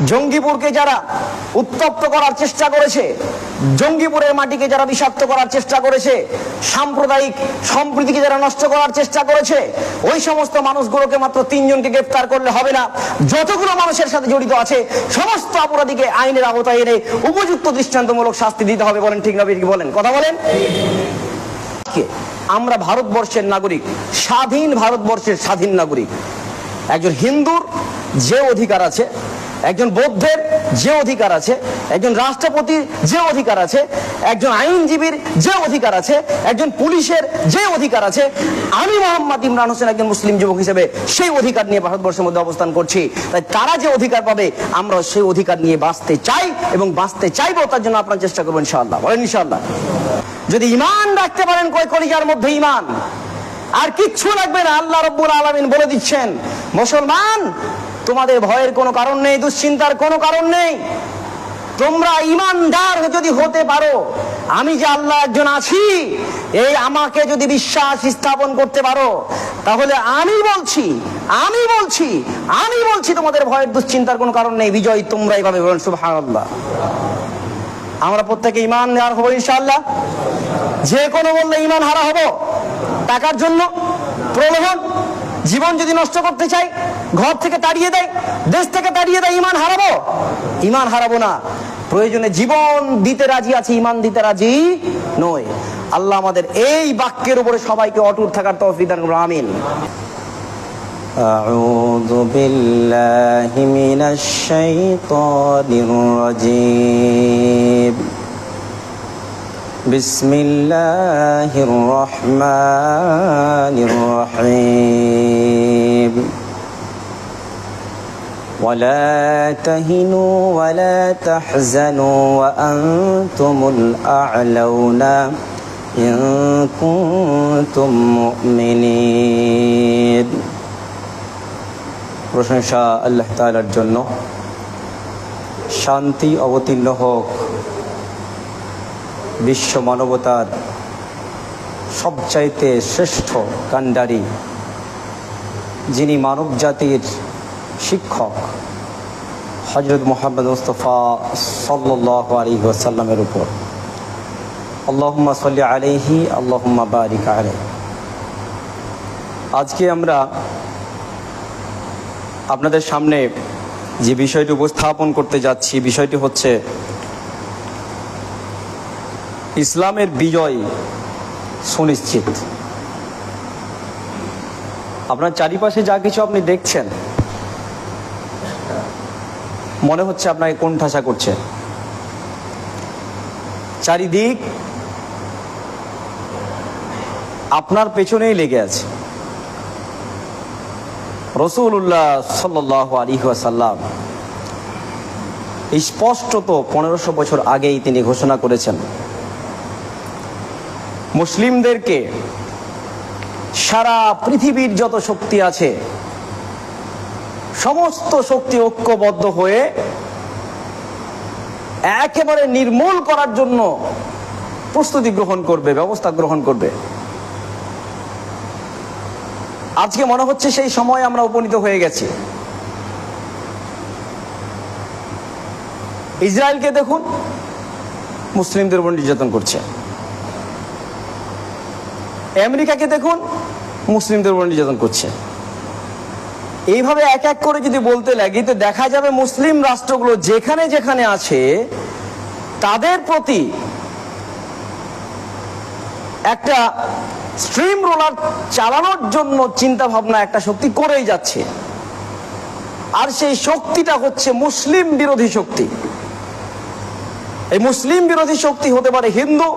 জঙ্গিপুরকে যারা উত্তপ্ত করার চেষ্টা করেছে, জঙ্গিপুরের মাটিকে যারা বিষাক্ত করার চেষ্টা করেছে, সাম্প্রদায়িক সম্প্রীতিকে যারা নষ্ট করার চেষ্টা করেছে, ওই সমস্ত মানুষগুলোকে মাত্র 3 জনকে গ্রেফতার করলে হবে না। যতগুলো মানুষের সাথে জড়িত আছে সমস্ত অপরাধীকে আইনের আওতায় এনে উপযুক্ত দৃষ্টান্তমূলক শাস্তি দিতে হবে। বলেন ঠিক না? বলেন, কথা বলেন। আমরা ভারতবর্ষের নাগরিক, স্বাধীন ভারতবর্ষের স্বাধীন নাগরিক। একজন হিন্দুর যে অধিকার আছে, একজন বৌদ্ধের যে অধিকার আছে, একজন রাষ্ট্রপতির যে অধিকার আছে, একজন আইনজীবীর যে অধিকার আছে, একজন পুলিশের যে অধিকার আছে, আমি মোহাম্মদ ইমরান হোসেন একজন মুসলিম যুবক হিসেবে সেই অধিকার নিয়ে ভারতবর্ষের মধ্যে অবস্থান করছি। তাই তারা যে অধিকার পাবে আমরা সেই অধিকার নিয়ে বাঁচতে চাই এবং বাঁচতে চাইবো। তার জন্য আপনার চেষ্টা করবো ইনশাআল্লাহ। বলেন ইনশাআল্লাহ। যদি ঈমান রাখতে পারেন কলিজার মধ্যে ঈমান, আর কিচ্ছু লাগবে না। আল্লাহ রাব্বুল আলামিন বলে দিচ্ছেন, মুসলমান তোমাদের ভয়ের কোনো কারণ নেই, দুশ্চিন্তার কোনো কারণ নেই। তোমরা ঈমানদার যদি হতে পারো, আমি যে আল্লাহ একজন আছি এই আমাকে যদি বিশ্বাস স্থাপন করতে পারো, তাহলে আমি বলছি তোমাদের ভয়ের দুশ্চিন্তার কোনো কারণ নেই। বিজয় তোমরাই পাবে। বলেন সুবহানাল্লাহ। আমরা প্রত্যেকে ঈমানদার হবো ইনশাআল্লাহ। যে কোনো বললে ঈমান হারা হবো? টাকার জন্য প্রলোভন, জীবন যদি নষ্ট করতে চাই, ঘর থেকে তাড়িয়ে দেয়, দেশ থেকে তাড়িয়ে দেয়, ঈমান হারাবো? ঈমান হারাবো না। প্রয়োজনে জীবন দিতে রাজি আছি, ঈমান দিতে রাজি নয়। আল্লাহ আমাদের এই বাক্যের উপরে সবাইকে অটুট থাকার তৌফিক দান করুন। আমিন। আউযু বিল্লাহি মিনাশ শাইতানির রাজীম। বিসমিল্লাহির রহমানির রহিম। ولا تهنوا ولا تحزنوا وأنتم الأعلون إن كنتم مؤمنين। প্রশংসা আল্লাহ তাআলার জন্য। শান্তি অবতীর্ণ হোক বিশ্ব মানবতার সবচাইতে শ্রেষ্ঠ কাণ্ডারি, যিনি মানব জাতির শিক্ষক হযরত মুহাম্মদ মুস্তাফা সাল্লাল্লাহু আলাইহি ওয়াসাল্লামের উপর। আল্লাহুম্মা সাল্লি আলাইহি আল্লাহুম্মা বারিক আলাইহি। আজকে আমরা আপনাদের সামনে যে বিষয়টি উপস্থাপন করতে যাচ্ছি, বিষয়টি হচ্ছে ইসলামের বিজয় সুনিশ্চিত। আপনার চারিপাশে যা কিছু আপনি দেখছেন, মনে হচ্ছে আপনাকে কোণঠাসা করছে। চারিদিক আপনার পেছনেই লেগে আছে। রাসূলুল্লাহ সাল্লাল্লাহু আলাইহি ওয়াসাল্লাম স্পষ্টত 1500 বছর আগেই তিনি ঘোষণা করেছেন, মুসলিমদেরকে সারা পৃথিবীর যত শক্তি আছে সমস্ত শক্তি ঐক্যবদ্ধ হয়ে একেবারে নির্মূল করার জন্য প্রস্তুতি গ্রহণ করবে, ব্যবস্থা গ্রহণ করবে। আজকে মনে হচ্ছে সেই সময় আমরা উপনীত হয়ে গেছি। ইসরায়েলকে দেখুন, মুসলিমদের উপর নির্যাতন করছে। আমেরিকাকে দেখুন, মুসলিমদের উপর নির্যাতন করছে। এইভাবে এক এক করে যদি বলতে লাগি তো দেখা যাবে মুসলিম রাষ্ট্রগুলো যেখানে যেখানে আছে তাদের প্রতি একটা স্ট্রিম রোলার চালানোর জন্য চিন্তা ভাবনা একটা শক্তি করেই যাচ্ছে। আর সেই শক্তিটা হচ্ছে মুসলিম বিরোধী শক্তি। এই মুসলিম বিরোধী শক্তি হতে পারে হিন্দু,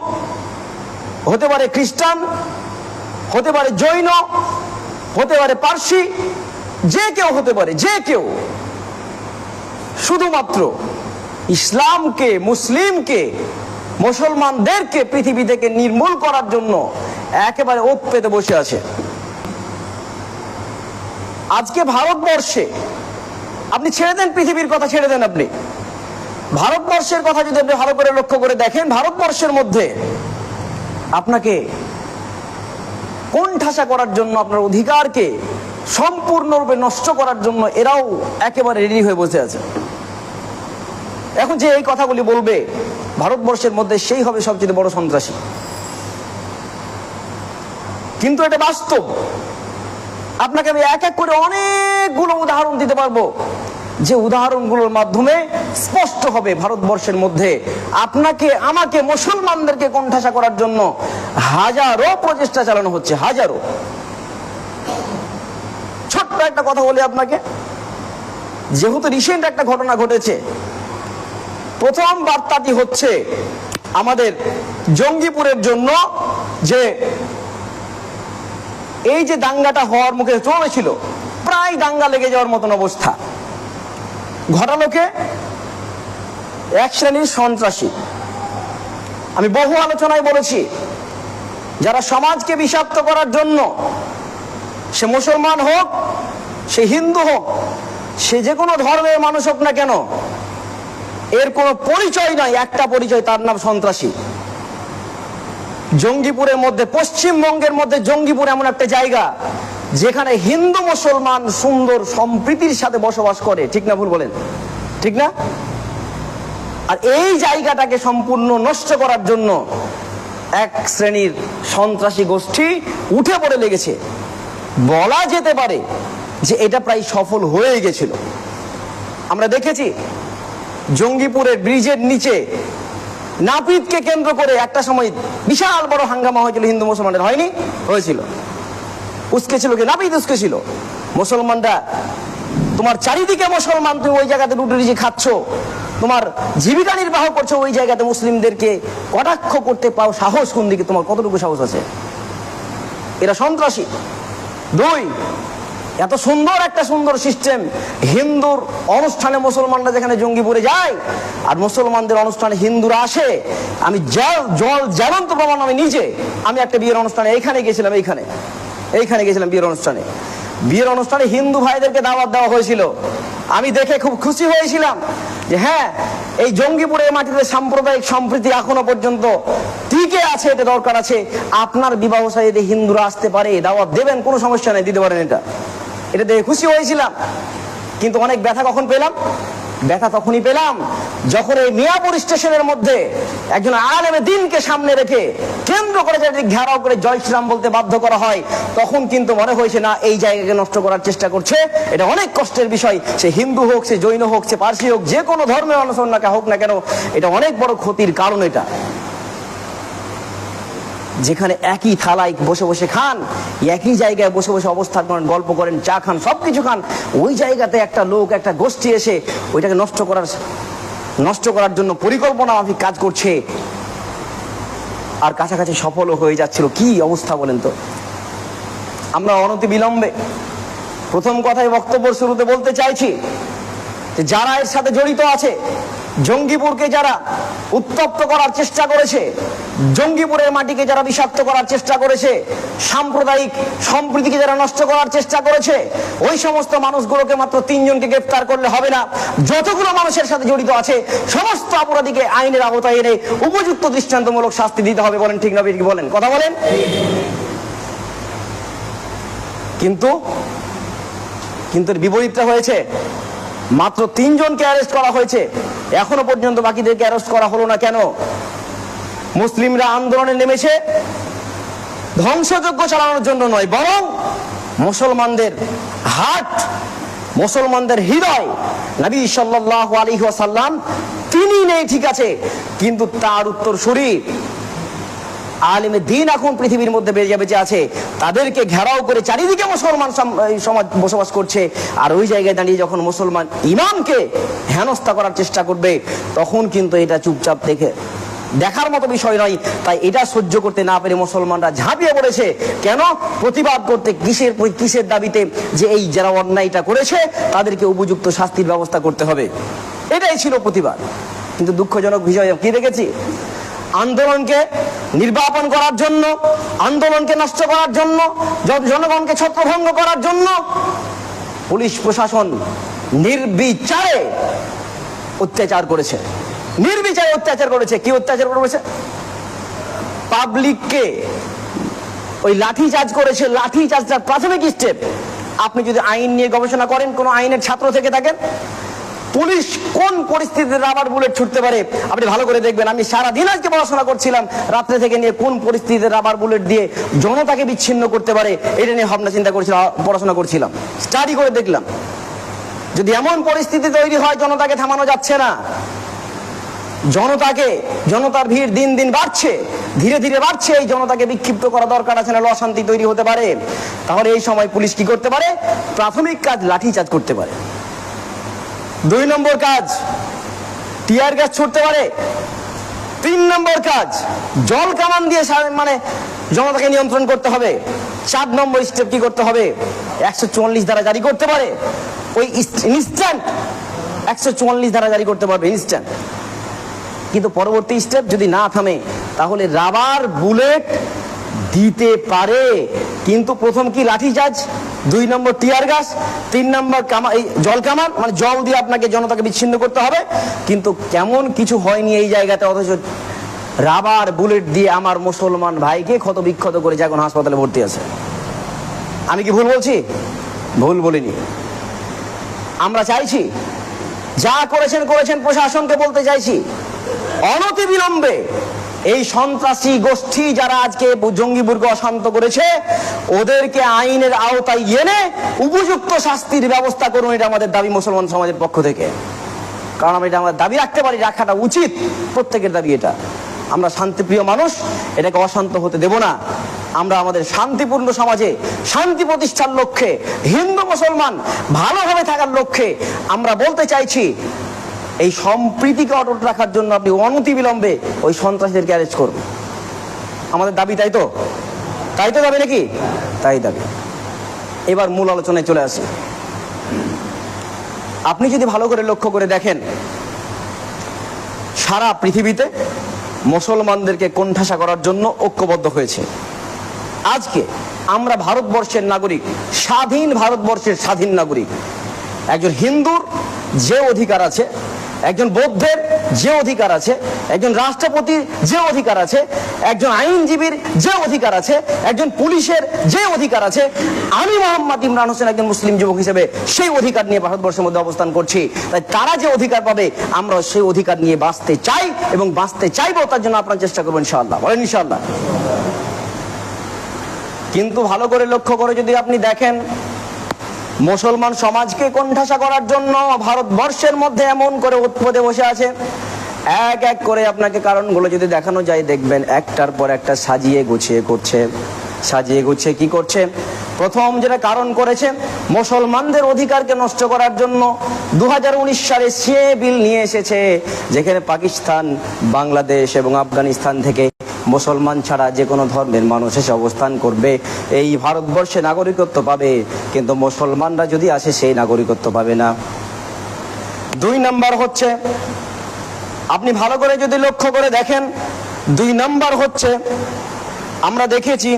হতে পারে খ্রিস্টান, হতে পারে জৈন, হতে পারে পার্সি, যে কেউ হতে পারে, যে কেউ। শুধুমাত্র ইসলামকে, মুসলিমকে, মুসলমানদেরকে পৃথিবী থেকে নির্মূল করার জন্য একেবারে ওত পেতে বসে আছে। আজকে ভারতবর্ষে আপনি ছেড়ে দেন, পৃথিবীর কথা ছেড়ে দেন, আপনি ভারতবর্ষের কথা যদি আপনি ভালো করে লক্ষ্য করে দেখেন, ভারতবর্ষের মধ্যে আপনাকে কোণঠাসা করার জন্য, আপনার অধিকারকে সম্পূর্ণরূপে নষ্ট করার জন্য এরাও একেবারে রেডি হয়ে বসে আছে। এখন যে এই কথাগুলি বলবে ভারতবর্ষের মধ্যে সেই হবে সবচেয়ে বড় সন্ত্রাসী। কিন্তু এটা বাস্তব। আপনাকে আমি এক এক করে অনেকগুলো উদাহরণ দিতে পারবো, যে উদাহরণগুলোর মাধ্যমে স্পষ্ট হবে ভারতবর্ষের মধ্যে আপনাকে আমাকে মুসলমানদেরকে কোণঠাসা করার জন্য হাজারো প্রচেষ্টা চালানো হচ্ছে, হাজারো। ছোট্ট একটা কথা বলি আপনাকে, যেহেতু রিসেন্ট একটা ঘটনা ঘটেছে, প্রথম বার্তাটি হচ্ছে আমাদের জঙ্গিপুরের জন্য, যে এই যে দাঙ্গাটা হওয়ার মুখে চলেছিল, প্রায় দাঙ্গা লেগে যাওয়ার মতন অবস্থা, ঘটালোকে এক শ্রেণীর সন্ত্রাসী। আমি বহু আলোচনায় বলেছি, যারা সমাজকে বিষাক্ত করার জন্য, সে মুসলমান হোক, সে হিন্দু হোক, সে যে কোনো ধর্মের মানুষ হোক না কেন, এর কোনো পরিচয় নাই, একটা পরিচয়, তার নাম সন্ত্রাসী। জঙ্গিপুরের মধ্যে, পশ্চিমবঙ্গের মধ্যে জঙ্গিপুর এমন একটা জায়গা যেখানে হিন্দু মুসলমান সুন্দর সম্প্রীতির সাথে বসবাস করে, ঠিক না ভুল বলেন? ঠিক না? আর এই জায়গাটাকে সম্পূর্ণ নষ্ট করার জন্য এক শ্রেণীর সন্ত্রাসী গোষ্ঠী উঠে পড়ে লেগেছে। বলা যেতে পারে যে এটা প্রায় সফল হয়ে গেছিল। আমরা দেখেছি জঙ্গিপুরের ব্রিজের নিচে নাপিতকে কেন্দ্র করে একটা সময় বিশাল বড় হাঙ্গামা হয়েছিল হিন্দু মুসলমানের, হয়নি? হয়েছিল। উস্কেছিল কি? নাপিত উস্কেছিল। মুসলমানরা, তোমার চারিদিকে মুসলমান, তুমি ওই জায়গাতে রুটি রুজি খাচ্ছ, তোমার জীবিকা নির্বাহ করছো, ওই জায়গাতে মুসলিমদেরকে কটাক্ষ করতে পাও সাহস কোন দিকে? তোমার কতটুকু সাহস আছে? এরা সন্ত্রাসী। দুই, এত সুন্দর একটা সুন্দর সিস্টেম, হিন্দুর অনুষ্ঠানে মুসলমানরা যেখানে জঙ্গিপুরে যায় আর মুসলমানদের অনুষ্ঠানে হিন্দুরা আসে। আমি জ্বলন্ত প্রমাণ, আমি নিজে, আমি একটা বিয়ের অনুষ্ঠানে এইখানে গেছিলাম, এইখানে গেছিলাম বিয়ের অনুষ্ঠানে হিন্দু ভাইদেরকে দাওয়াত দেওয়া হয়েছিল। আমি দেখে খুব খুশি হয়েছিলাম যে হ্যাঁ, এই জঙ্গিপুরের মাটিতে সাম্প্রদায়িক সম্প্রীতি এখনো পর্যন্ত টিকে আছে, এটা দরকার আছে। আপনার বিবাহ সাথে হিন্দুরা আসতে পারে, দাওয়াত দেবেন, কোনো সমস্যা নেই, দিতে পারেন। এটা দেখে খুশি হয়েছিলাম। কিন্তু অনেক ব্যথা কখন পেলাম? ব্যথা তখনই পেলাম যখন এই মিয়াপুর স্টেশনের মধ্যে একজন আলেমে দ্বীনকে সামনে রেখে কেন্দ্র করে ঘেরাও করে জয় শ্রীরাম বলতে বাধ্য করা হয়। তখন কিন্তু মনে হয়েছে না, এই জায়গাকে নষ্ট করার চেষ্টা করছে, এটা অনেক কষ্টের বিষয়। সে হিন্দু হোক, সে জৈন হোক, সে পার্সি হোক, যে কোনো ধর্মের অনুসরণ হোক না কেন, এটা অনেক বড় ক্ষতির কারণ। এটা যেখানে একই থালায় বসে বসে খান, একই জায়গায় বসে বসে অবস্থান করেন, গল্প করেন, চা খান, সবকিছু খান, ওই জায়গাতে একটা লোক, একটা গোষ্ঠী এসে ওইটাকে নষ্ট করার জন্য পরিকল্পনা মাফিক কাজ করছে, আর কাছাকাছি সফলও হয়ে যাচ্ছিল। কি অবস্থা বলেন তো? আমরা অনতি বিলম্বে প্রথম কথায় বক্তব্য শুরুতে বলতে চাইছি যে যারা এর সাথে জড়িত আছে, জঙ্গিপুরকে যারা উত্তপ্ত করার চেষ্টা করেছে, জঙ্গিপুরের মাটিকে যারা বিষাক্ত করার চেষ্টা করেছে, সাম্প্রদায়িক সম্প্রীতিকে যারা নষ্ট করার চেষ্টা করেছে, ওই সমস্ত মানুষগুলোকে মাত্র 3 জনকে গ্রেফতার করলে হবে না। যতগুলো মানুষের সাথে জড়িত আছে সমস্ত অপরাধীকে আইনের আওতায় এনে উপযুক্ত দৃষ্টান্তমূলক শাস্তি দিতে হবে। বলেন ঠিক না? কি বলেন? কথা বলেন। কিন্তু এর বিপরীতটা হয়েছে। মাত্র 3 জনকে অ্যারেস্ট করা হয়েছে, এখনো পর্যন্ত বাকিদেরকে অ্যারেস্ট করা হলো না কেন? মুসলিমরা আন্দোলনে নেমেছে ধ্বংসযজ্ঞ চালানোর জন্য নয়, বরং মুসলমানদের হার্ট, মুসলমানদের হৃদয়, নবী সাল্লাল্লাহু আলাইহি ওয়াসাল্লাম তিনি নেই, ঠিক আছে, কিন্তু তার উত্তরসূরি আলেমে দ্বীন এখন পৃথিবীর মধ্যে বেঁচে আছে, তাদেরকে ঘেরাও করে চারিদিকে মুসলমান সমাজ বসবাস করছে। আর ওই জায়গায় দাঁড়িয়ে যখন মুসলমান ইমামকে হেনস্থা করার চেষ্টা করবে, তখন কিন্তু এটা চুপচাপ দেখার মতো বিষয় নয়। তাই এটা সহ্য করতে না পেরে মুসলমানরা ঝাঁপিয়ে পড়েছে। কেন? প্রতিবাদ করতে। কিসের দাবিতে? যে এই যারা অন্যায়টা করেছে তাদেরকে উপযুক্ত শাস্তির ব্যবস্থা করতে হবে, এটাই ছিল প্রতিবাদ। কিন্তু দুঃখজনক বিষয় কি দেখেছি? আন্দোলনকে নির্বাপন করার জন্য, আন্দোলনকে নষ্ট করার জন্য, জনগণকে ছত্রভঙ্গ করার জন্য পুলিশ প্রশাসন নির্বিচারে অত্যাচার করেছে। নির্বিচারে অত্যাচার করেছে। কি অত্যাচার করেছে? পাবলিককে ওই লাঠি চার্জ করেছে। লাঠি চার্জটার প্রাথমিক স্টেপ, আপনি যদি আইন নিয়ে গবেষণা করেন, কোন আইনের ছাত্র থেকে থাকেন, পুলিশ কোন পরিস্থিতিতে রাবার বুলেট ছুটতে পারে আপনি ভালো করে দেখবেন। আমি সারাদিন আজকে পড়াশোনা করছিলাম, রাত্রে থেকে নিয়ে কোন পরিস্থিতিতে রাবার বুলেট দিয়ে জনতাকে বিচ্ছিন্ন করতে পারে এটা নিয়ে ভাবনা চিন্তা করছিলাম, পড়াশোনা করছিলাম, স্টাডি করে দেখলাম। যদি এমন পরিস্থিতি তৈরি হয় জনতাকে থামানো যাচ্ছে না, জনতার ভিড় দিন দিন বাড়ছে, ধীরে ধীরে বাড়ছে, এই জনতাকে বিক্ষিপ্ত করা দরকার আছে, না অশান্তি তৈরি হতে পারে। তাহলে এই সময় পুলিশ কি করতে পারে? প্রাথমিক কাজ লাঠিচার্জ করতে পারে। 2 নম্বর কাজ টিয়ার গ্যাস ছুটতে পারে। 3 নম্বর কাজ জল কামান দিয়ে মানে জনতাকে নিয়ন্ত্রণ করতে হবে। 4 নম্বর স্টেপ কি করতে হবে? 144 ধারা জারি করতে পারে। ওই ইনস্ট্যান্ট 144 ধারা জারি করতে পারবে ইনস্ট্যান্ট। কিন্তু পরবর্তী স্টেপ যদি না থামে তাহলে রাবার বুলেট দিতে পারে। কিন্তু প্রথম কি? লাঠিচার্জ, 2 নম্বর টিয়ার গ্যাস, 3 নম্বর জল কামান, মানে জল দিয়ে আপনাকে জনতাকে বিচ্ছিন্ন করতে হবে। কিন্তু কেমন কিছু হয়নি এই জায়গাতে, অথচ রাবার বুলেট দিয়ে আমার মুসলমান ভাইকে ক্ষত বিক্ষত করে এখন হাসপাতালে ভর্তি আছে। আমি কি ভুল বলছি? ভুল বলিনি। আমরা চাইছি যা করেছেন প্রশাসনকে বলতে চাইছি অনতিবিলম্বে এই সন্ত্রাসী গোষ্ঠী যারা আজকে জঙ্গিপুরকে অশান্ত করেছে ওদেরকে আইনের আওতায় এনে উপযুক্ত শাস্তির ব্যবস্থা করুন। এটা আমাদের দাবি মুসলমান সমাজের পক্ষ থেকে। কারণ আমরা এটা আমাদের দাবি রাখতে পারি, রাখাটা উচিত, প্রত্যেকের দাবি এটা। আমরা শান্তিপ্রিয় মানুষ, এটাকে অশান্ত হতে দেব না। আমরা আমাদের শান্তিপূর্ণ সমাজে শান্তি প্রতিষ্ঠার লক্ষ্যে, হিন্দু মুসলমান ভালোভাবে থাকার লক্ষ্যে আমরা বলতে চাইছি এই সম্প্রীতিকে অটুট রাখার জন্য আপনি অনতিবিলম্বে ওই সন্ত্রাসীদেরকে অ্যারেস্ট করুন। আমাদের দাবি তাই তো? তাই তো দাবি নাকি? তাই দাবি। এবার মূল আলোচনায় চলে আসি। আপনি যদি ভালো করে লক্ষ্য করে দেখেন, সারা পৃথিবীতে মুসলমানদেরকে কোণঠাসা করার জন্য ঐক্যবদ্ধ হয়েছে। আজকে আমরা ভারতবর্ষের নাগরিক, স্বাধীন ভারতবর্ষের স্বাধীন নাগরিক। একজন হিন্দুর যে অধিকার আছে, একজন বৌদ্ধের যে অধিকার আছে, একজন রাষ্ট্রপতির যে অধিকার আছে, একজন আইনজীবীর যে অধিকার আছে, একজন পুলিশের যে অধিকার আছে, আমি মোহাম্মদ ইমরান হোসেন একজন মুসলিম যুবক হিসেবে সেই অধিকার নিয়ে ভারতবর্ষের মধ্যে অবস্থান করছি। তাই তারা যে অধিকার পাবে আমরা সেই অধিকার নিয়ে বাঁচতে চাই এবং বাঁচতে চাইবো। তার জন্য আপনার চেষ্টা করবো ইনশাআল্লাহ। বলেন ইনশাআল্লাহ। কিন্তু ভালো করে লক্ষ্য করে যদি আপনি দেখেন, মুসলমান সমাজকে কোণঠাসা করার জন্য ভারতবর্ষের মধ্যে এমন করে উৎপদে বসে আছে। এক এক করে আপনাকে কারণগুলো যদি দেখানো যায় দেখবেন একটার পর একটা সাজিয়ে গুছিয়ে করছে। সাজিয়ে গুছিয়ে কি করছে? প্রথম যেটা কারণ করেছে, মুসলমানদের অধিকারকে নষ্ট করার জন্য 2019 সালে সিএ বিল নিয়ে এসেছে, যেখানে পাকিস্তান, বাংলাদেশ এবং আফগানিস্তান থেকে মুসলমান ছাড়া যে কোনো ধর্মের মানুষ এসে অবস্থান করবে এই ভারতবর্ষে নাগরিকত্ব পাবে, কিন্তু মুসলমানরা যদি আসে সেই নাগরিকত্ব পাবে না। 2 নম্বর হচ্ছে, আপনি ভালো করে যদি লক্ষ্য করে দেখেন, 2 নম্বর হচ্ছে আমরা দেখেছি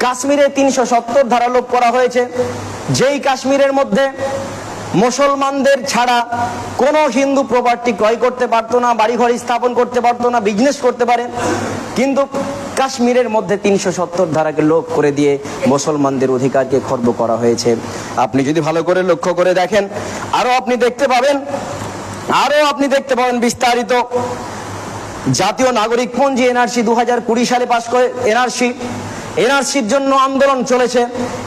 কাশ্মীরে 370 ধারা লোপ করা হয়েছে, যেই কাশ্মীরের মধ্যে মুসলমানদের ছাড়া কোনো হিন্দু প্রপার্টি ক্রয় করতে পারতো না, বাড়িঘর স্থাপন করতে পারতো না, বিজনেস করতে পারে। কিন্তু কাশ্মীরের মধ্যে 370 ধারাকে লোপ করে দিয়ে মুসলমানদের অধিকারকে খর্ব করা হয়েছে। আপনি যদি ভালো করে লক্ষ্য করে দেখেন আরো আপনি দেখতে পাবেন বিস্তারিত। জাতীয় নাগরিক পঞ্জি এনআরসি 2020 সালে পাশ করে এনআরসির জন্য আন্দোলন চলেছে।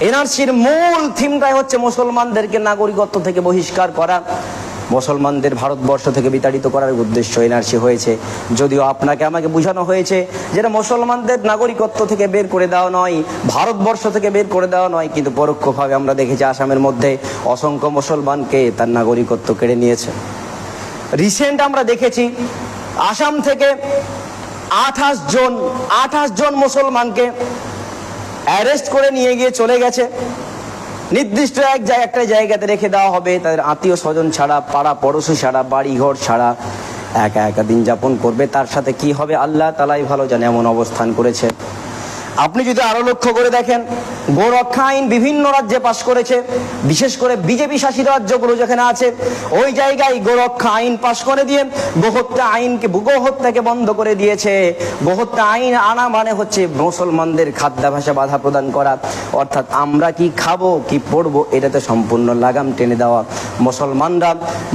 এনআরসির মূল থিমটাই হচ্ছে মুসলমানদেরকে নাগরিকত্ব থেকে বহিষ্কার করা, মুসলমানদের ভারতবর্ষ থেকে বিতাড়িত করার উদ্দেশ্য এনআরসি হয়েছে। যদিও আপনাকে আমাকে বোঝানো হয়েছে যেটা মুসলমানদের নাগরিকত্ব থেকে বের করে দেওয়া নয়, ভারতবর্ষ থেকে বের করে দেওয়া নয়, কিন্তু পরোক্ষভাবে আমরা দেখেছি আসামের মধ্যে অসংখ্য মুসলমানকে তার নাগরিকত্ব কেড়ে নিয়েছে। রিসেন্ট আমরা দেখেছি আসাম থেকে 28 জন মুসলমানকে অ্যারেস্ট করে নিয়ে গিয়ে চলে গেছে। নির্দিষ্ট একটা জায়গাতে রেখে দেওয়া হবে, তাদের আত্মীয় স্বজন ছাড়া, পাড়া পড়োশি ছাড়া, বাড়িঘর ছাড়া একা দিন যাপন করবে। তার সাথে কি হবে আল্লাহ তাআলাই ভালো জানে, এমন অবস্থান করেছে। আপনি যদি আরো লক্ষ্য করে দেখেন, গোরক্ষা আইন বিভিন্ন রাজ্যে পাশ করেছে, বিশেষ করে বিজেপি শাসিত রাজ্যগুলো যেখানে আছে ওই জায়গায় গোরক্ষা আইন পাশ করে দিয়ে গোহত্যাকে বন্ধ করে দিয়েছে। গোহত্যা আইন আনা মানে হচ্ছে মুসলমানদের খাদ্যাভ্যাসে বাধা প্রদান করা, অর্থাৎ আমরা কি খাবো কি পড়বো এটাতে সম্পূর্ণ লাগাম টেনে দেওয়া। মুসলমানরা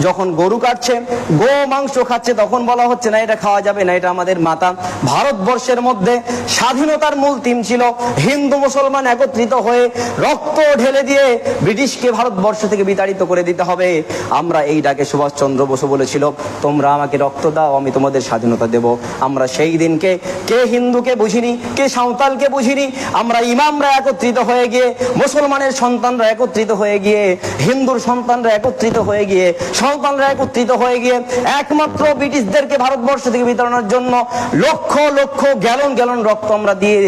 যখন গরু কাটছে, গো মাংস খাচ্ছে, তখন বলা হচ্ছে না এটা খাওয়া যাবে না, এটা আমাদের মাতা। ভারতবর্ষের মধ্যে স্বাধীনতার মূল থিম ছিল হিন্দু মুসলমান একত্রিত হয়ে রক্ত ঢেলে দিয়ে ব্রিটিশকে ভারতবর্ষ থেকে বিতাড়িত করে দিতে হবে। আমরা এই ডাকে সুভাষচন্দ্র বসু বলেছিল, তোমরা আমাকে রক্ত দাও, আমি তোমাদের স্বাধীনতা দেব। আমরা সেই দিনকে কে হিন্দুকে বুঝিনি, কে সাঁওতালকে বুঝিনি, আমরা ইমামরা একত্রিত হয়ে গিয়ে, মুসলমানের সন্তানরা একত্রিত হয়ে গিয়ে, হিন্দুর সন্তানরা একত্রিত হয়ে গিয়ে, সাঁওতালরা একত্রিত হয়ে গিয়ে একমাত্র ব্রিটিশদেরকে ভারতবর্ষ থেকে বিতাড়ানোর জন্য লক্ষ লক্ষ গ্যালন গ্যালন রক্ত আমরা দিয়ে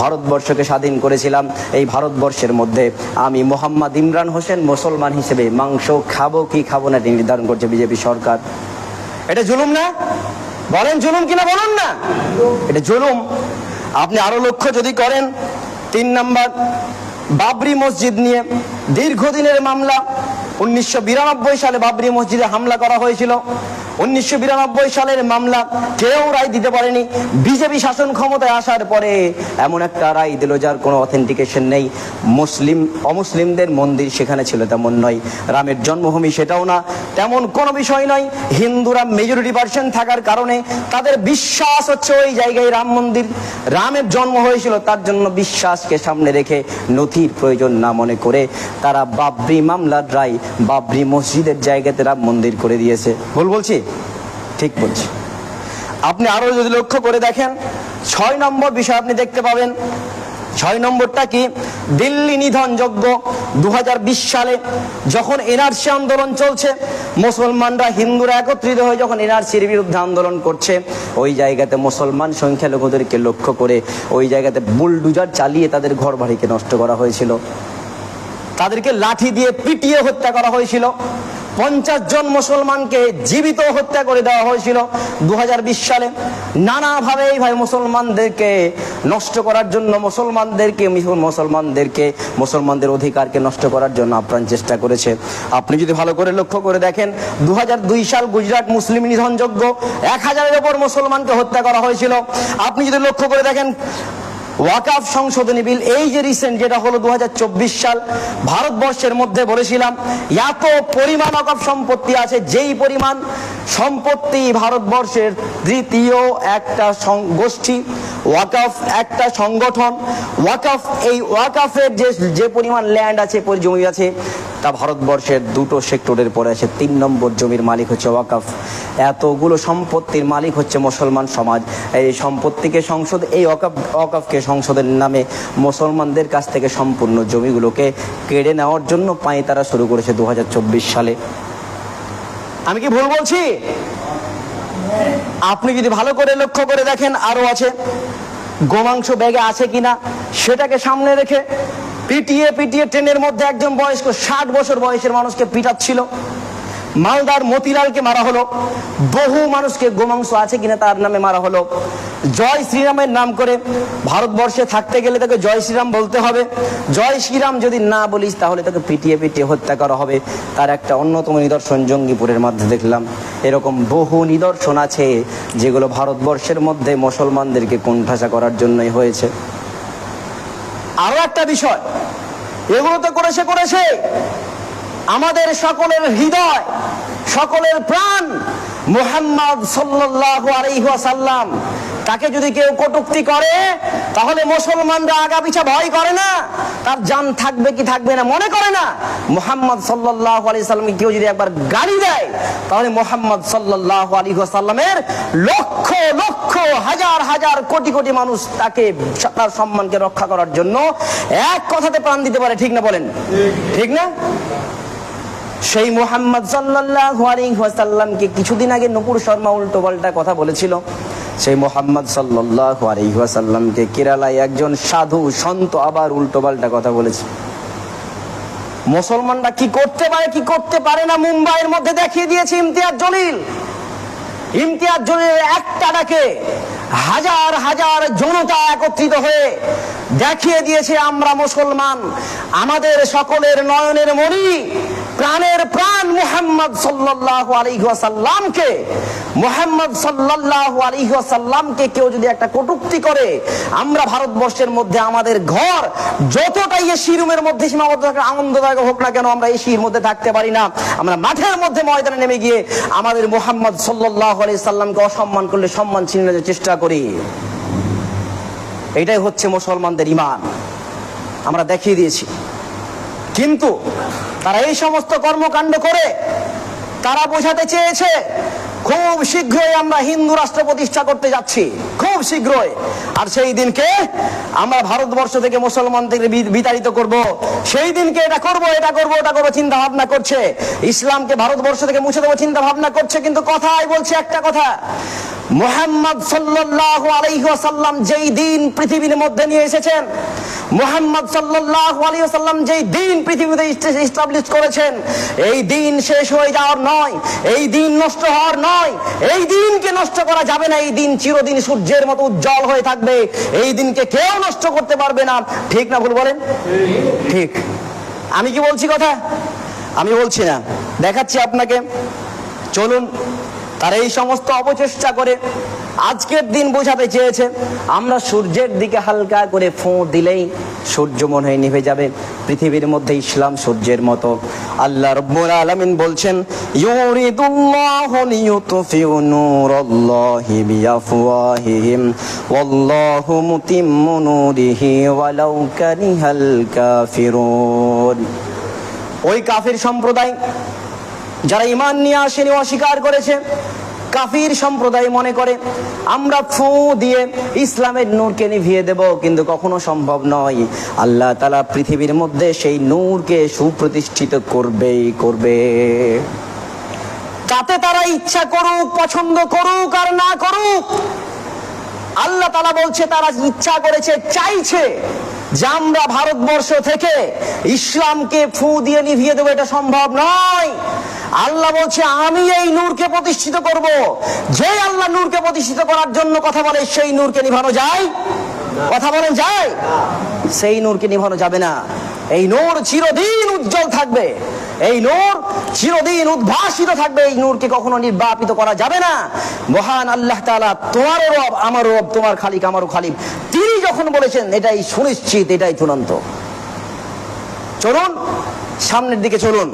ভারতবর্ষকে স্বাধীন করেছিলাম। এই ভারতবর্ষের মধ্যে আমি মোহাম্মদ ইমরান হোসেন মুসলমান হিসেবে মাংস খাবো কি খাবো না এটি নির্ধারণ করছে বিজেপি সরকার। এটা জুলুম না? বলেন জুলুম কিনা বলুন না, এটা জুলুম। আপনি আরো লক্ষ্য যদি করেন, 3 নম্বর বাবরি মসজিদ নিয়ে দীর্ঘদিনের মামলা। 1992 সালে বাবরি মসজিদে হামলা করা হয়েছিল। 1992 সালের মামলা কেউ রায় দিতে পারেনি। বিজেপি শাসন ক্ষমতায় আসার পরে এমন একটা রায় দিল যার কোনো অথেন্টিকেশন নেই। অমুসলিমদের মন্দির সেখানে ছিল তেমন নয়, রামের জন্মভূমি সেটাও না, তেমন কোনো বিষয় নয়। হিন্দুরা মেজরিটি পার্সেন্ট থাকার কারণে তাদের বিশ্বাস হচ্ছে ওই জায়গায় রাম মন্দির, রামের জন্ম হয়েছিল, তার জন্য বিশ্বাসকে সামনে রেখে নথির প্রয়োজন না মনে করে তারা বাবরি মামলার রায় বাবরি মসজিদের জায়গাতে রাম মন্দির করে দিয়েছে। ভুল বলছি? ঠিক বলছি। আপনি আরো যদি লক্ষ্য করে দেখেন, 6 নম্বর বিষয় আপনি দেখতে পাবেন। 6 নম্বরটা কি? দিল্লি নিধন যজ্ঞ। 2020 সালে যখন এনআরসি আন্দোলন চলছে, মুসলমানরা হিন্দুরা একত্রিত হয়ে যখন এনআরসির বিরুদ্ধে আন্দোলন করছে, ওই জায়গাতে মুসলমান সংখ্যালঘুদেরকে লক্ষ্য করে ওই জায়গাতে বুলডুজার চালিয়ে তাদের ঘর বাড়িকে নষ্ট করা হয়েছিল, তাদেরকে লাঠি দিয়ে পিটিয়ে হত্যা করা হয়েছিল। 50 জন মুসলমানকে জীবিত হত্যা করে দেওয়া হয়েছিল 2020 সালে। নানাভাবে এইভাবে মুসলমানদেরকে নষ্ট করার জন্য, মুসলমানদের অধিকারকে নষ্ট করার জন্য আপ্রাণ চেষ্টা করেছে। আপনি যদি ভালো করে লক্ষ্য করে দেখেন, 2002 সাল গুজরাট মুসলিম নিধন যজ্ঞ, 1000-এর উপর মুসলমানকে হত্যা করা হয়েছিল। আপনি যদি লক্ষ্য করে দেখেন, ওয়াকাফ সংশোধনী বিল, এই যে রিসেন্ট যেটা হলো 2024 সাল, ভারতবর্ষের মধ্যে বলেছিলাম এত পরিমাণ ওয়াকাফ সম্পত্তি আছে, যেই পরিমাণ সম্পত্তি ভারতবর্ষের তৃতীয় একটা গোষ্ঠী, ওয়াকাফ একটা সংগঠন। ওয়াকাফ, এই ওয়াকাফের যে পরিমাণ ল্যান্ড আছে, জমি আছে, তা ভারতবর্ষের 2টো সেক্টরের পরে আছে। 3 নম্বর জমির মালিক হচ্ছে ওয়াকাফ। এতগুলো সম্পত্তির মালিক হচ্ছে মুসলমান সমাজ। এই সম্পত্তিকে এই ওয়াকাফকে সংসদের নামে মুসলমানদের কাছ থেকে সম্পূর্ণ জমিগুলোকে কেড়ে নেওয়ার জন্য পাঁয়তারা শুরু করেছে 2024 সালে। আমি কি ভুল বলছি? আপনি যদি ভালো করে লক্ষ্য করে দেখেন, আরো আছে। গোমাংস ব্যাগে আছে কিনা সেটাকে সামনে রেখে পিটিয়ে ট্রেনের মধ্যে একজন বয়স্ক 60 বছর বয়সের মানুষকে পিটাচ্ছিল। মালদার মতিলালকে মারা হলো। বহু মানুষকে গোমাংস আছে কিনা তার নামে মারা হলো। জয় শ্রীরামের নাম করে ভারতবর্ষে থাকতে গেলে তাকে জয় শ্রীরাম বলতে হবে। জয় শ্রীরাম যদি না বলিস তাহলে তাকে পিটিয়ে হত্যা করা হবে। তার একটা অন্যতম নিদর্শন জঙ্গিপুরের মধ্যে দেখলাম। এরকম বহু নিদর্শন আছে যেগুলো ভারতবর্ষের মধ্যে মুসলমানদেরকে কোণঠাসা করার জন্যই হয়েছে। আরো একটা বিষয়, এগুলো তো করেছে আমাদের সকলের হৃদয়, সকলের প্রাণ মুহাম্মদ সাল্লাল্লাহু আলাইহি ওয়াসাল্লাম। তাকে যদি কেউ কটূক্তি করে তাহলে মুসলমানরা আগা পিছা ভয় করে না, তার জান থাকবে কি থাকবে না মনে করে না। মুহাম্মদ সাল্লাল্লাহু আলাইহি ওয়াসাল্লামকে কেউ যদি একবার গালি দেয় তাহলে মুহাম্মদ সাল্লাল্লাহু আলাইহি ওয়াসাল্লামের লক্ষ লক্ষ হাজার হাজার কোটি কোটি মানুষ তাকে, তার সম্মানকে রক্ষা করার জন্য এক কথাতে প্রাণ দিতে পারে। ঠিক না বলেন? ঠিক না? সেই মুহাম্মদ সাল্লাল্লাহু আলাইহি ওয়াসাল্লামকে কিছুদিন আগে নূপুর শর্মা উল্টো পাল্টা কথা বলেছিল। সেই মুহাম্মদ সাল্লাল্লাহু আলাইহি ওয়াসাল্লামকে কেরালায় একজন সাধু সন্ত আবার উল্টো পাল্টা কথা বলেছে। মুসলমানরা কি করতে পারে কি করতে পারে না মুম্বাইয়ের মধ্যে দেখিয়ে দিয়েছে ইমতিয়াজ জলিল। ইমতিয়াজ জলিলের একটা ডাকে হাজার হাজার জনতা একত্রিত হয়ে দেখিয়ে দিয়েছে আমরা মুসলমান। আমাদের সকলের নয়নের মণি, প্রাণের প্রাণ মুহাম্মদ সাল্লাল্লাহু আলাইহি ওয়াসাল্লামকে, মুহাম্মদ সাল্লাল্লাহু আলাইহি ওয়াসাল্লামকে কেউ যদি একটা কটূক্তি করে, আমরা ভারতবর্ষের মধ্যে আমাদের ঘর যতটাই এসি রুমের মধ্যে সীমাবদ্ধ থাকে, আনন্দদায়ক হোক না কেন, আমরা এসির মধ্যে থাকতে পারি না। আমরা মাঠের মধ্যে ময়দানে নেমে গিয়ে আমাদের মুহাম্মদ সাল্লাল্লাহু আলাইহি সাল্লামকে অসম্মান করলে সম্মান ছিনিয়ে নেওয়ার চেষ্টা করি। এটাই হচ্ছে মুসলমানদের ঈমান, আমরা দেখিয়ে দিয়েছি। কিন্তু তারা এই সমস্ত কর্মকাণ্ড করে তারা বোঝাতে চেয়েছে খুব শীঘ্রই আমরা হিন্দু রাষ্ট্র প্রতিষ্ঠা করতে যাচ্ছি, খুব শীঘ্রই। আর সেই দিনকে আমরা ভারতবর্ষ থেকে মুসলমানদের বিতাড়িত করব, সেই দিনকে এটা করব, এটা করব, ওটা করবো চিন্তা ভাবনা করছে। ইসলামকে ভারতবর্ষ থেকে মুছে দেবো চিন্তা ভাবনা করছে, কিন্তু কথাই বলছে একটা কথা, মুহাম্মদ সাল্লাল্লাহু আলাইহি ওয়াসাল্লাম যেই দিন পৃথিবীর মধ্যে নিয়ে এসেছেন, মুহাম্মদ সাল্লাল্লাহু আলাইহি ওয়াসাল্লাম যেই দিন পৃথিবীতে এস্টাবলিশ করেছেন, এই দিন শেষ হয়ে যাওয়ার নয়, এই দিন নষ্ট হওয়ার নয়, এই দিনকে নষ্ট করা যাবে না। এই দিন চিরদিন সূর্যের মতো উজ্জ্বল হয়ে থাকবে, এই দিনকে কেউ নষ্ট করতে পারবে না। ঠিক না ভুল বলেন? ঠিক। আমি কি বলছি কথা? আমি বলছি না, দেখাচ্ছি আপনাকে। চলুন, তারা এই সমস্ত অপচেষ্টা করে আজকের দিন বোঝাতে চেয়েছে আমরা সূর্যের দিকে হালকা করে ফোঁ দিলেই সূর্য মনে হয় নিভে যাবে, পৃথিবীর মধ্যে ইসলাম সূর্যের মতো। আল্লাহ রাব্বুল আলামিন বলছেন, ইউরিদুল্লাহু লিইউতফিউ নূরাল্লাহি বিআফওয়াহিহিম ওয়াল্লাহু মুতিম্মু নূরিহি ওয়ালাউ কারিহাল কাফিরুন। ওই কাফির সম্প্রদায় যারা ঈমান নিয়ে আসেনি, অস্বীকার করেছে, কাফির সম্প্রদায় মনে করে আমরা ফু দিয়ে ইসলামের নূরকে নিভিয়ে দেব, কিন্তু কখনো সম্ভব নয়। আল্লাহ তাআলা পৃথিবীর মধ্যে সেই নূরকে সুপ্রতিষ্ঠিত করবেই করবে। তাতে তারা ইচ্ছা করুক, পছন্দ করুক আর না করুক, আল্লাহ তাআলা বলছে তারা ইচ্ছা করেছে, চাইছে যে আমরা ভারতবর্ষ থেকে ইসলামকে ফু দিয়ে নিভিয়ে দেবো, এটা সম্ভব নয়। আল্লাহ বলছে আমি এই নূরকে প্রতিষ্ঠিত করব। যে আল্লাহ নূরকে প্রতিষ্ঠিত করার জন্য কথা বলে, সেই নূরকে নিভানো যায়? কথা বলেন যায়? সেই নূরকে নিভানো যাবে না। এই নূর চিরদিন উজ্জ্বল থাকবে, এই নূর চিরদিন উদ্ভাসিত থাকবে, এই নূরকে কখনো নির্বাপিত করা যাবে না। মহান আল্লাহ তাআলা, তোমারও রব আমারও রব, তোমার খালিক আমারও খালিক, তিনি যখন বলেছেন এটাই সুনিশ্চিত, এটাই চূড়ান্ত। চলুন সামনের দিকে চলুন।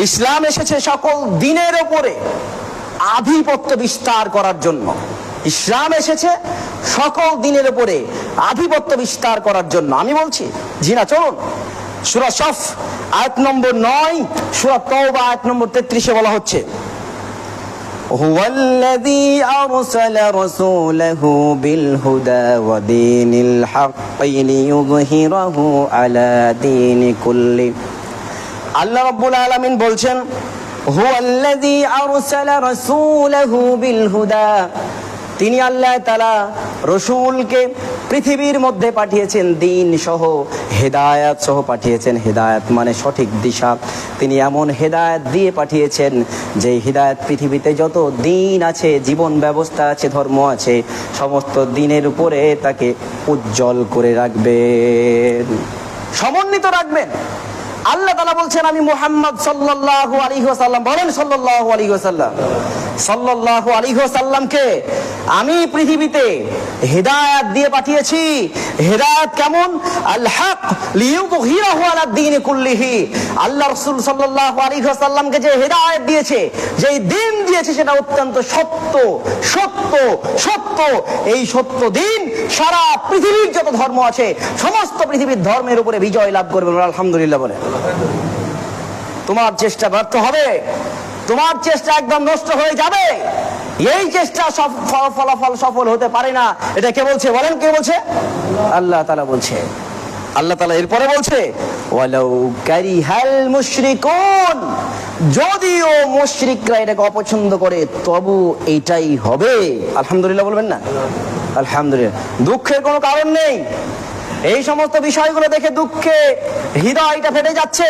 ইসলাম এসেছে সকল দিনের উপরে আধিপত্য বিস্তার করার জন্য। ইসলাম এসেছে সকল দিনের উপরে আধিপত্য বিস্তার করার জন্য। আমি বলছি জি না, চলুন। সূরা সফ আয়াত নম্বর 9, সূরা তাওবা আয়াত নম্বর 33-এ বলা হচ্ছে, হুয়াল্লাযী আরসালা রাসূলাহু বিল হুদা ওয়া দীনিল হাক্কি লিইয়ুযহিরাহু আলা দীনি কুল্লি। আল্লাহ রাব্বুল আলামিন বলছেন, হুয়াল্লাযী আরসালা রাসূলাহু বিল হুদা, তিনি আল্লাহ তাআলা রাসূলকে পৃথিবীর মধ্যে পাঠিয়েছেন দ্বীন সহ, হেদায়েত সহ পাঠিয়েছেন। হেদায়েত মানে সঠিক দিশা। তিনি এমন হেদায়েত দিয়ে পাঠিয়েছেন যে হেদায়েত পৃথিবীতে যত দ্বীন আছে, জীবন ব্যবস্থা আছে, ধর্ম আছে, সমস্ত দ্বীনের উপরে তাকে উজ্জ্বল করে রাখবেন, সমন্বিত রাখবেন। আল্লাহ তাআলা বলছেন আমি মুহাম্মদ সাল্লাল্লাহু আলাইহি ওয়াসাল্লাম, বলেন সাল্লাল্লাহু আলাইহি ওয়াসাল্লাম, সাল্লাল্লাহু আলাইহি ওয়াসাল্লামকে আমি পৃথিবীতে হেদায়েত দিয়ে পাঠিয়েছি। হেদায়েত কেমন? আল হক লিইয়ুযহিরাহু আলা দ্বীনি কুল্লিহি। আল্লাহ রাসূল সাল্লাল্লাহু আলাইহি ওয়াসাল্লামকে যে হেদায়েত দিয়েছে, যেই দ্বীন দিয়েছে, সেটা অত্যন্ত সত্য, সত্য, সত্য। এই সত্য দ্বীন সারা পৃথিবীর যত ধর্ম আছে, সমস্ত পৃথিবীর ধর্মের উপরে বিজয় লাভ করবে। আলহামদুলিল্লাহ বলে। তোমার চেষ্টা ব্যর্থ হবে, তোমার চেষ্টা একদম নষ্ট হয়ে যাবে। এই চেষ্টা ফলাফল সফল হতে পারে না। এটা কে বলছে? বলেন কে বলছে? আল্লাহ তাআলা বলছে। আল্লাহ তাআলা এরপরে বলছে, ওয়ালাউ কারিহাল মুশরিকুন, যদিও মুশরিকরা এটাকে অপছন্দ করে, তবু এটাই হবে। আলহামদুলিল্লাহ বলবেন না? আলহামদুলিল্লাহ। দুঃখের কোনো কারণ নেই। এই সমস্ত বিষয়গুলো দেখে দুঃখে হৃদয়টা ফেটে যাচ্ছে,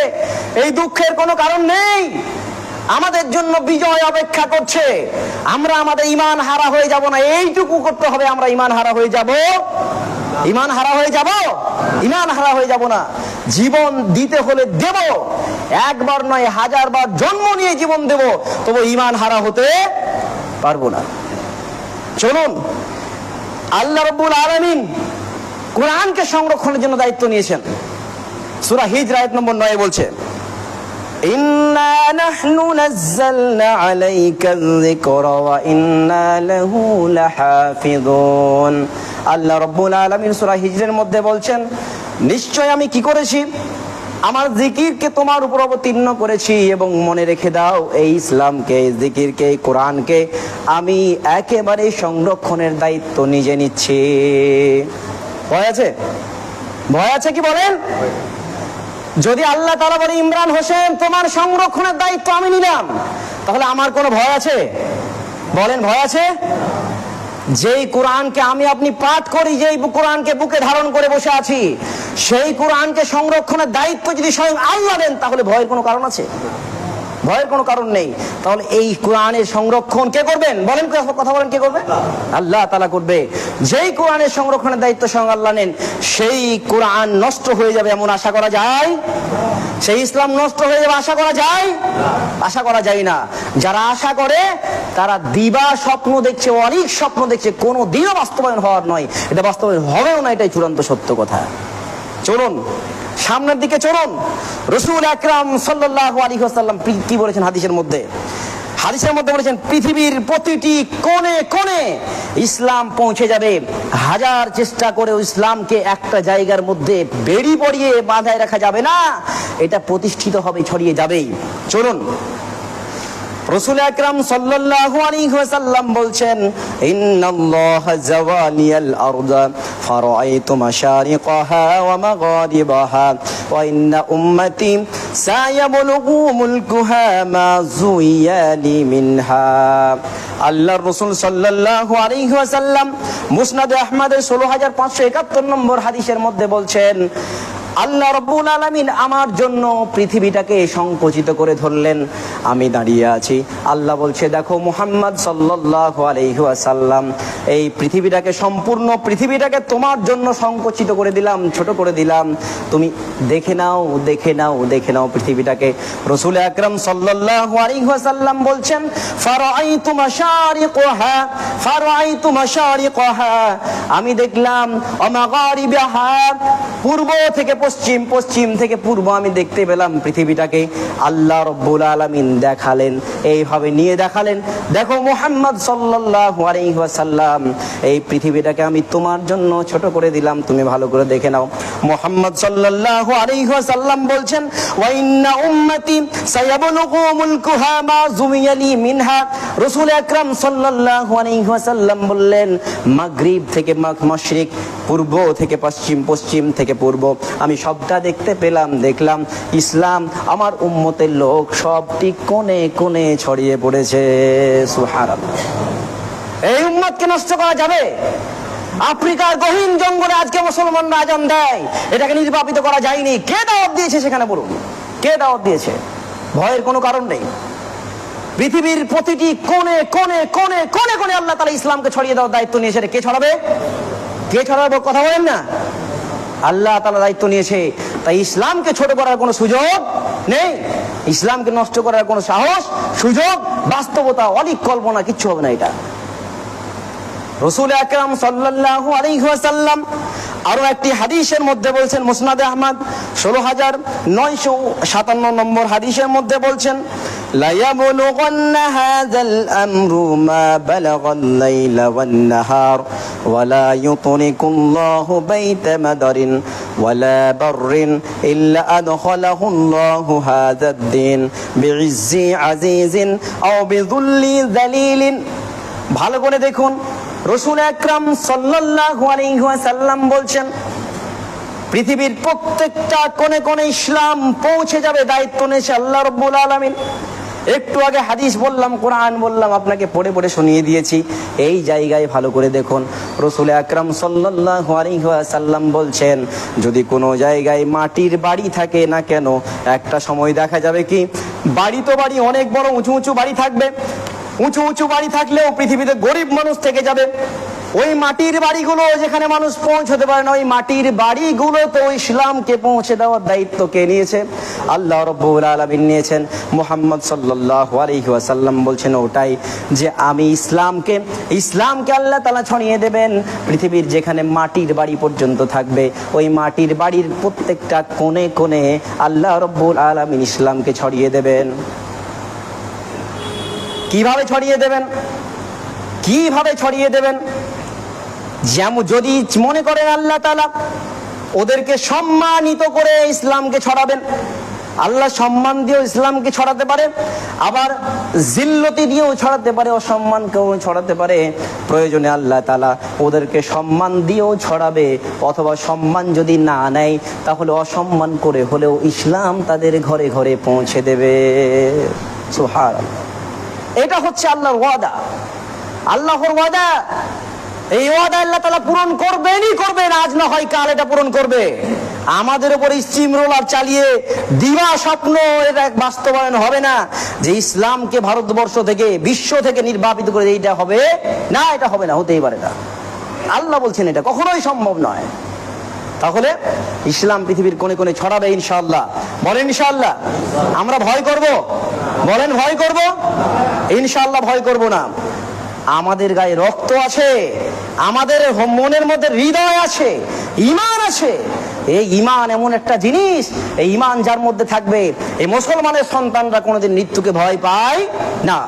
এই দুঃখের কোনো কারণ নেই। আমাদের জন্য বিজয় অপেক্ষা করছে। আমরা আমাদের ঈমান হারা হয়ে যাব না, এইটুকু করতে হবে। আমরা ঈমান হারা হয়ে যাব, ঈমান হারা হয়ে যাব, ঈমান হারা হয়ে যাব না। জীবন দিতে হলে দেব, একবার নয় হাজারবার জন্ম নিয়ে জীবন দেব, তবু ঈমান হারা হতে পারবো না। চলুন, আল্লাহ রাব্বুল আলামিন কোরআনকে সংরক্ষণের জন্য দায়িত্ব নিয়েছেন। সূরা হিজর আয়াত নম্বর 9 বলছে, ইন্না নাহনু নাযালনা আলাইকা যিকরা ওয়া ইন্না লাহু লাহাফিযুন। আল্লাহ রাব্বুল আলামিন সূরা হিজরের মধ্যে বলছেন, নিশ্চয় আমি কি করেছি, আমার জিকিরকে তোমার উপর অবতীর্ণ করেছি, এবং মনে রেখে দাও এই ইসলামকে, এই জিকিরকে, এই কোরআনকে আমি একেবারে সংরক্ষণের দায়িত্ব নিজে নিচ্ছি। ভয় আছে? ভয় আছে কি বলেন? যদি আল্লাহ তাআলা বলে, ইমরান হোসেন তোমার সংরক্ষণের দায়িত্ব আমি নিলাম, তাহলে আমার কোনো ভয় আছে? বলেন, ভয় আছে? যেই কোরআনকে আমি আপনি পাঠ করি, যেই কোরআনকে বুকে ধারণ করে বসে আছি, সেই কোরআনকে সংরক্ষণের দায়িত্ব যদি স্বয়ং আল্লাহ নেন, তাহলে ভয়ের কোনো কারণ আছে? ভয়ের কোনো কারণ নেই। তাহলে এই কোরআনের সংরক্ষণ কে করবেন? বলেন, কথা বলেন, কে করবে? আল্লাহ তাআলা করবে। যেই কোরআনের সংরক্ষণের দায়িত্ব স্বয়ং আল্লাহ নেন, সেই কোরআন নষ্ট হয়ে যাবে এমন আশা করা যায়? সেই ইসলাম নষ্ট হয়ে যাবে আশা করা যায়? আশা করা যায় না। যারা আশা করে তারা দিবা স্বপ্ন দেখছে, অনেক স্বপ্ন দেখছে, কোনো দিনও বাস্তবায়ন হওয়ার নয়, এটা বাস্তবায়ন হবেও না, এটাই চূড়ান্ত সত্য কথা। চলুন সামনের দিকে চলুন। রাসূল আকরাম সাল্লাল্লাহু আলাইহি ওয়াসাল্লাম কি বলেছেন হাদিসের মধ্যে? হাদিসের মধ্যে বলেছেন, পৃথিবীর প্রতিটি কোণে কোণে ইসলাম পৌঁছে যাবে। হাজার চেষ্টা করেও ইসলামকে একটা জায়গার মধ্যে বেড়ি পড়িয়ে বাঁধায় রাখা যাবে না, এটা প্রতিষ্ঠিত হবে, ছড়িয়ে যাবেই। চলুন, রাসূল আকরাম সাল্লাল্লাহু আলাইহি ওয়াসাল্লাম বলছেন, ইন্নাল্লাহা জাওয়ালিয়াল আরদা ফারাআইতু মাশারিকাহা ওয়া মাগারিবাহা ওয়া ইন্না উম্মতি সায়াবলুগু মুলকুহা মা যুইয়ালি মিনহা। আল্লাহর রাসূল সাল্লাল্লাহু আলাইহি ওয়াসাল্লাম মুসনাদে আহমদের 16571 নম্বর হাদিসের মধ্যে বলছেন, আল্লাহ রাব্বুল আলামিন আমার জন্য পৃথিবীটাকে সংকুচিত করে ধরলেন, আমি দাঁড়িয়ে আছি। আল্লাহ বলছে, দেখো মুহাম্মদ সাল্লাল্লাহু আলাইহি ওয়াসাল্লাম, এই পৃথিবীটাকে, সম্পূর্ণ পৃথিবীটাকে তোমার জন্য সংকুচিত করে দিলাম, ছোট করে দিলাম, তুমি দেখে নাও, দেখে নাও, দেখে নাও পৃথিবীটাকে। রাসূল আকরাম সাল্লাল্লাহু আলাইহি ওয়াসাল্লাম বলছেন, ফারাআইতু মাশারিকাহা, ফারাআইতু মাশারিকাহা, আমি দেখলাম, ওয়া মাগারিবাহা, পূর্ব থেকে পশ্চিম, পশ্চিম থেকে পূর্ব আমি দেখতে পেলাম পৃথিবীটাকে। আল্লাহ রাব্বুল আলামিন দেখালেন, এইভাবে নিয়ে দেখালেন, দেখো মুহাম্মদ সাল্লাল্লাহু আলাইহি ওয়াসাল্লাম, এই পৃথিবীটাকে আমি তোমার জন্য ছোট করে দিলাম, তুমি ভালো করে দেখে নাও। মুহাম্মদ সাল্লাল্লাহু আলাইহি ওয়াসাল্লাম বলছেন, ওয়া ইন্না উম্মতি সায়াবলুগু মুলকুহা মা যুমিয়ালি মিনহা। রাসূল আকরাম সাল্লাল্লাহু আলাইহি ওয়াসাল্লাম বললেন, মাগরিব থেকে মাশরিক, পূর্ব থেকে পশ্চিম, পশ্চিম থেকে পূর্ব, আমি সবটা দেখতে পেলাম, দেখলাম ইসলাম আমার উম্মতের লোক সবটি কোণে কোণে ছড়িয়ে পড়েছে। সুবহানাল্লাহ। এই উম্মতকে নষ্ট করা যাবে? আফ্রিকার গহীন জঙ্গলে আজকে মুসলমানরা আজান দেয়, এটাকে নির্বাপিত করা যায়নি। কে দাওয়াত দিয়েছে সেখানে বলুন? কে দাওয়াত দিয়েছে? ভয়ের কোনো কারণ নেই। পৃথিবীর প্রতিটি কোণে কোণে কোণে কোণে কোণে আল্লাহ তাআলা ইসলামকে ছড়িয়ে দেওয়ার দায়িত্ব নিয়েছে। কে ছড়াবে? কে ছড়াবে? কথা বলেন না। আল্লাহ তাআলা দায়িত্ব নিয়েছে, তাই ইসলামকে ছোট করার কোনো সুযোগ নেই, ইসলামকে নষ্ট করার কোনো সাহস, সুযোগ, বাস্তবতা, অনেক কল্পনা, কিচ্ছু হবে না এটা। রাসূল আকরাম সাল্লাল্লাহু আলাইহি ওয়াসাল্লাম আরো একটি হাদিসের মধ্যে বলছেন, মুসনাদে আহমদ 16957 নম্বর হাদিসের মধ্যে বলছেন, লা ইয়াবলুগান্না হাযাল আমরু মা বালাগাল লাইলা ওয়ান নাহার ওয়া লা ইউতরিকুল্লাহু বাইতা মাদারিন ওয়া লা বাররিন ইল্লা আদখালাহুল্লাহু হাযাদ-দ্বীন বিইজ্জি আজিজিন আও বিযুল্লি যালিলিন। ভালো করে দেখুন, রাসূল আকরাম সাল্লাল্লাহু আলাইহি ওয়াসাল্লাম বলছেন, পৃথিবীর প্রত্যেকটা কোণে কোণে ইসলাম পৌঁছে যাবে, দায়িত্ব নিয়েছে আল্লাহ রাব্বুল আলামিন। একটু আগে হাদিস বললাম, কোরআন বললাম, আপনাকে পড়ে পড়ে শুনিয়ে দিয়েছি। এই জায়গায় ভালো করে দেখুন, রাসূল আকরাম সাল্লাল্লাহু আলাইহি ওয়াসাল্লাম বলছেন, যদি কোনো জায়গায় মাটির বাড়ি থাকে না কেন, একটা সময় দেখা যাবে কি বাড়ি তো বাড়ি, অনেক বড় উঁচু উঁচু বাড়ি থাকবে, উঁচু উঁচু বাড়ি থাকলেও পৃথিবীতে গরিব মানুষ থেকে যাবে। ওই মাটির বাড়িগুলো যেখানে মানুষ পৌঁছতে পারে না, ওই মাটির বাড়িগুলো তো ইসলামকে পৌঁছে দেওয়ার দায়িত্ব কে নিয়েছে? আল্লাহ রাব্বুল আলামিন নিয়েছেন। মুহাম্মদ সাল্লাল্লাহু আলাইহি ওয়াসাল্লাম বলছেন ওটাই, যে আমি ইসলামকে আল্লাহ তাআলা ছড়িয়ে দেবেন পৃথিবীর যেখানে মাটির বাড়ি পর্যন্ত থাকবে, ওই মাটির বাড়ির প্রত্যেকটা কোণে কোণে আল্লাহ রাব্বুল আলামিন ইসলামকে ছড়িয়ে দেবেন। কিভাবে ছড়িয়ে দেবেন? কিভাবে ছড়িয়ে দেবেন? যেমন যদি মনে করেন আল্লাহ তাআলা ওদেরকে সম্মানিত করে ইসলামকে ছড়াবেন, আল্লাহ সম্মান দিয়েও ইসলামকে ছড়াতে পারে, আবার জিল্লতি দিয়েও ছড়াতে পারে, অসম্মানকেও ছড়াতে পারে। প্রয়োজনে আল্লাহ তাআলা ওদেরকে সম্মান দিয়েও ছড়াবে, অথবা সম্মান যদি না নেয় তাহলে অসম্মান করে হলেও ইসলাম তাদের ঘরে ঘরে পৌঁছে দেবে। সুবহানাল্লাহ। এটা হচ্ছে আল্লাহর ওয়াদা, আল্লাহর ওয়াদা। এই ওয়াদা আল্লাহ তাআলা পূরণ করবেনই করবেন, আজ না হয় কাল এটা পূরণ করবে। আমাদের উপরে স্টিম রোলার চালিয়ে দিবা স্বপ্ন এটা বাস্তবায়ন হবে না, যে ইসলামকে ভারতবর্ষ থেকে বিশ্ব থেকে নির্বাপিত করে এইটা হবে না, এটা হবে না, হতেই পারে না। আল্লাহ বলছেন এটা কখনোই সম্ভব নয়। তাহলে ইসলাম পৃথিবীর কোণে কোণে ছড়াবে ইনশাআল্লাহ। বলেন ইনশাআল্লাহ। আমরা ভয় করব? বলেন ভয় করব? ইনশাআল্লাহ ভয় করব না। আমাদের গায়ে রক্ত আছে, আমাদের মনের মধ্যে হৃদয় আছে, ঈমান আছে। এই ঈমান এমন একটা জিনিস, এই ঈমান যার মধ্যে থাকবে, এই মুসলমানের সন্তানরা কোনোদিন মৃত্যুকে ভয় পায় না।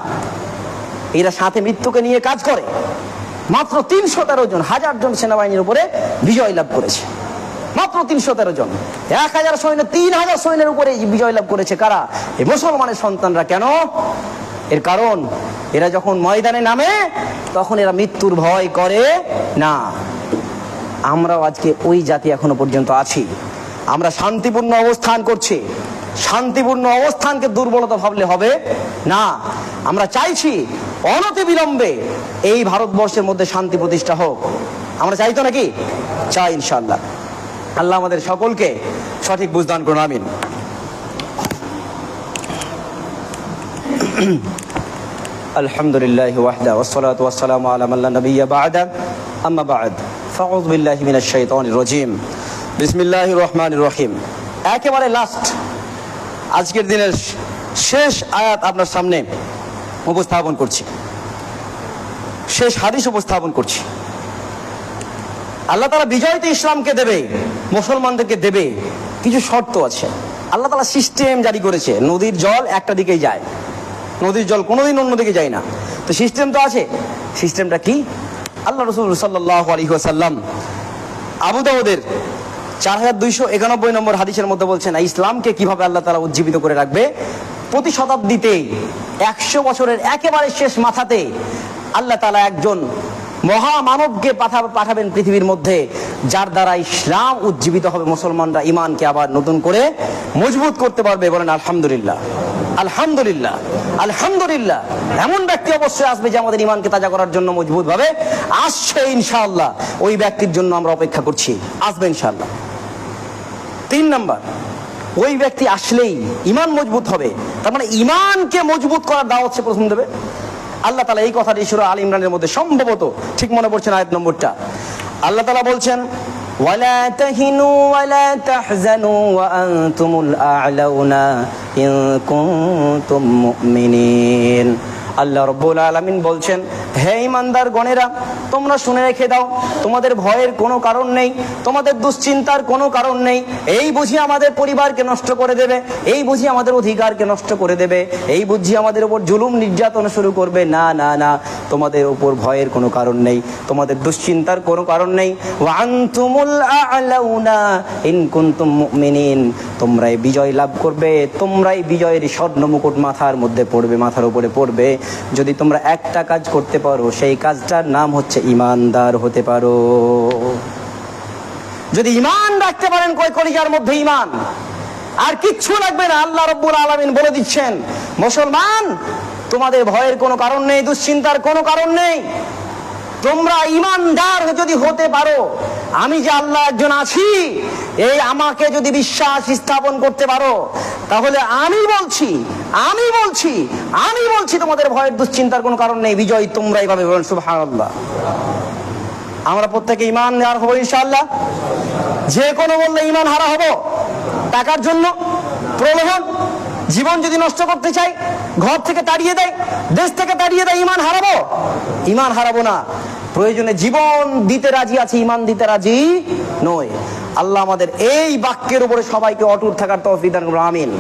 এরা সাথে মৃত্যুকে নিয়ে কাজ করে। মাত্র 313 জন, 1000 জন সেনাবাহিনীর উপরে বিজয় লাভ করেছে। মাত্র 313 জন, 1000 সৈন্য 3000 সৈন্যের উপরে বিজয় লাভ করেছে। কারা? এই মুসলমানের সন্তানরা। কেন? এর কারণ এরা যখন ময়দানে নামে তখন এরা মৃত্যুর ভয় করে না। আমরাও আজকে ওই জাতি এখনো পর্যন্ত আছি। আমরা শান্তিপূর্ণ অবস্থান করছি। শান্তিপূর্ণ অবস্থানকে দুর্বলতা ভাবলে হবে না। আমরা চাইছি অনতিবিলম্বে এই ভারতবর্ষের মধ্যে শান্তি প্রতিষ্ঠা হোক। আমরা চাই তো নাকি? চাই ইনশাআল্লাহ। আল্লাহ আমাদের সকলকে সঠিক বুঝদান করুন, আমিন। আলহামদুলিল্লাহি ওয়াহদা ওয়াসসালাতু ওয়াসসালামু আলা মান লা নাবিয়্যা বা'দা আম্মা বা'দ ফাউযু বিল্লাহি মিনাশ শাইতানির রাজীম বিসমিল্লাহির রহমানির রহিম। একেবারে লাস্ট আজকের দিনের শেষ আয়াত আপনার সামনে উপস্থাপন করছি, শেষ হাদিস উপস্থাপন করছি। আল্লাহ তাআলা বিজয় তো ইসলামকে দেবে, মুসলমানদেরকে দেবে, কিছু শর্ত আছে। আল্লাহ তাআলা সিস্টেম জারি করেছে। নদীর জল একটা দিকেই যায়, নদীর জল কোনোদিন অন্যদিকে যায় না। তো সিস্টেম তো আছে। সিস্টেমটা কি? আল্লাহ রাসূল সাল্লাল্লাহু আলাইহি ওয়াসাল্লাম আবু দাউদের 4291 নম্বর হাদিসের মধ্যে বলছেন ইসলামকে কিভাবে আল্লাহ তাআলা উজ্জীবিত করে রাখবে। প্রতি শতাব্দীতে 100 বছরের একেবারে শেষ মাথাতে আল্লাহ তাআলা একজন মহামানবকে পাঠাবেন পৃথিবীর মধ্যে, যার দ্বারা ইসলাম উজ্জীবিত হবে, মুসলমানরা ইমানকে আবার নতুন করে মজবুত করতে পারবে। বলেন আলহামদুলিল্লাহ, আলহামদুলিল্লাহ, আলহামদুলিল্লাহ। এমন ব্যক্তি অবশ্যই আসবে যে আমাদের ইমানকে তাজা করার জন্য মজবুত ভাবে আসছে ইনশাআল্লাহ। ওই ব্যক্তির জন্য আমরা অপেক্ষা করছি, আসবে ইনশাআল্লাহ। 3 নাম্বার, ওই ব্যক্তি আসলেই ইমান মজবুত হবে। তার মানে ইমানকে মজবুত করার দাওয়াত সে প্রথম দেবে। আল্লাহ তাআলা এই কথাটি সূরা আল ইমরানের মধ্যে সম্ভবত, ঠিক মনে পড়ছে না আয়াত নম্বরটা, আল্লাহ তাআলা বলছেন ওয়ালা তাহিনু ওয়ালা তাহজানু ওয়া আনতুমুল আ'লাউনা ইন কুনতুম মুমিনিন। আল্লাহ রাব্বুল আলামিন বলছেন, হে ঈমানদার গণেরা, তোমরা শুনে রেখে দাও, তোমাদের ভয়ের কোনো কারণ নেই, তোমাদের দুশ্চিন্তার কোনো কারণ নেই। এই বুঝি আমাদের পরিবারকে নষ্ট করে দেবে, এই বুঝি আমাদের অধিকারকে নষ্ট করে দেবে, এই বুঝি আমাদের উপর জুলুম নির্যাতন শুরু করবে। না না না, তোমাদের উপর ভয়ের কোনো কারণ নেই, তোমাদের দুশ্চিন্তার কোনো কারণ নেই। ওয়া আনতুমুল আ'লাউনা ইন কুনতুম মুমিনিন। তোমরাই বিজয় লাভ করবে, তোমরাই বিজয়ের স্বর্ণ মুকুট মাথার মধ্যে পড়বে, মাথার উপরে পড়বে, যদি তোমরা একটা কাজ করতে পারো। সেই কাজটার নাম হচ্ছে ইমানদার হতে পারো। যদি ইমান রাখতে পারেন, কলিজার মধ্যে ইমান, আর কিচ্ছু লাগবে না। আল্লাহ রাব্বুল আলামিন বলে দিচ্ছেন, মুসলমান তোমাদের ভয়ের কোনো কারণ নেই, দুশ্চিন্তার কোনো কারণ নেই। তোমরা ইমানদার যদি হতে পারো, আমি যে আল্লাহ একজন আছি, এই আমাকে যদি বিশ্বাস স্থাপন করতে পারো, তাহলে আমি বলছি তোমাদের ভয়ের দুশ্চিন্তার কোনো কারণ নেই, বিজয় তোমরাই পাবে। বলুন সুবহানাল্লাহ। আমরা প্রত্যেকে ঈমান হারা হবো ইনশাআল্লাহ। যে কোনো বললে ঈমান হারা হবো, টাকার জন্য প্রলোভন, জীবন যদি নষ্ট করতে চাই, ঘর থেকে তাড়িয়ে দেয়, দেশ থেকে তাড়িয়ে দেয়, ঈমান হারাবো? ঈমান হারাবো না। প্রয়োজনে জীবন দিতে রাজি আছে, ঈমান দিতে রাজি নয়। আল্লাহ আমাদের এই বাক্যের উপরে সবাইকে অটুট থাকার তৌফিক দান করুন, আমিন।